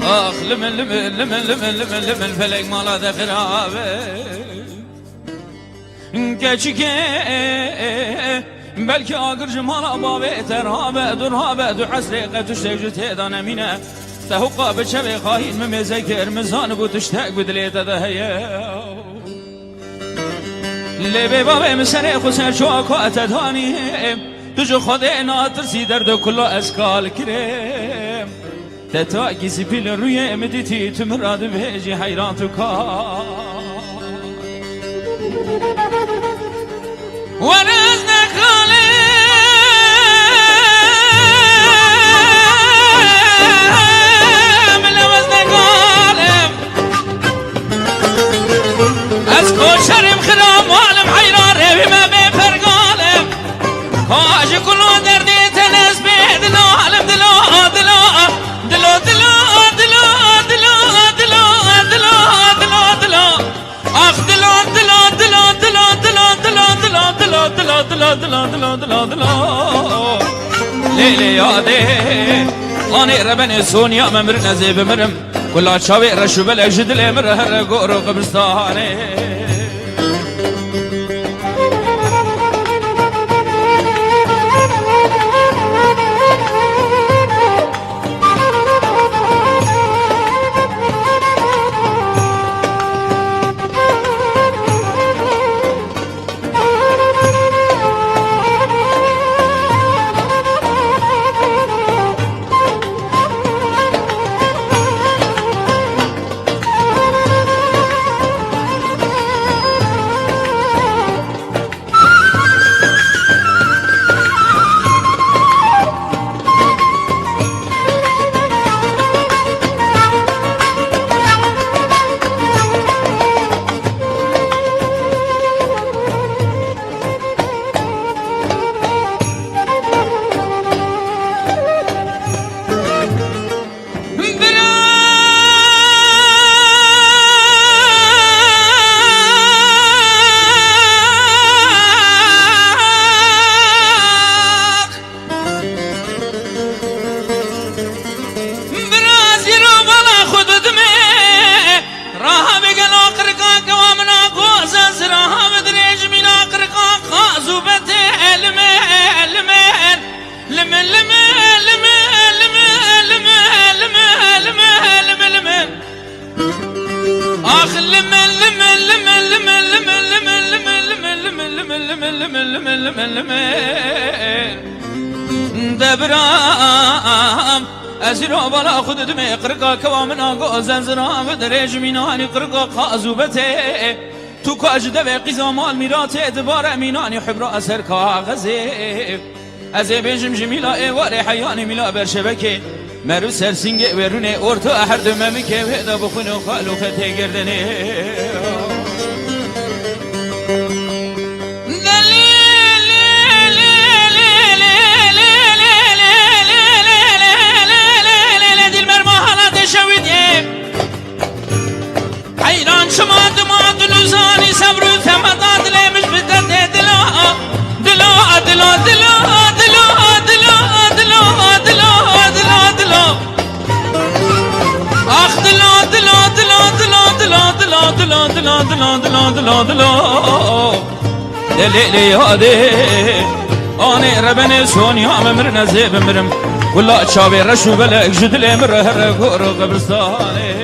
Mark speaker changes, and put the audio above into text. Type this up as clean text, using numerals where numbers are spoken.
Speaker 1: آخ لمن لمن لمن لمن لمن لمن فلك مالا ده خرابه keçike belki ağır cemala babe terhabe durhabe du hasre qatuş tecrüt edan emine tehukka beçeve khahin me mezekir mizan bu tüştek budlete de heye lebe babe mesere xuser çok atadani tuju khode natırsi derde kullu eskal kirem teta gizi pil rüye mediti tümrad veci hayran tuka ورزنا قالم لوزنا قالم اسكو شرم خرام عالم حيران ربي ما بفر قالم خاش كل دردي تنس بيدلو عالم دلو دلو دلو دلو دلو دلو دلو دلو دلو دلو اخ دلو دلو دلو دلو دلو دلو دلو دلو دلو دلو دلو دلو دلو ليلي يادي اني ربني سونيا ممر نزيب مرم كل شاوي رشوب الاجد الامر هر غورو قبرستاني دبرام أزرع بلا خد دمي قرقا كوامنا قوزن زرام درج ميناني قرقا قازوبته تو كاجده به قزامال میرات ادبار امینانی حبر اثر کاغذه از بنجم جمیلا ایوار حیانی میلا بر شبکه مرو سرسینگ ورونه اورتا هر دممی که ودا بخونو خالو خته گردنه حیران شما دماد لوزانی صبر و تمداد لیمش بدت دلا دلا دلا دلا دلا دلا دلا دلا دلا دلا آخ دلا دلا دلا دلا دلا دلا دلا دلا دلا دلا دلا دلا دلی یاده آنی ربنی سونیا ممر نزیب مرم کلا چاوی رشو بلک جدل امر هر گورو قبرستانه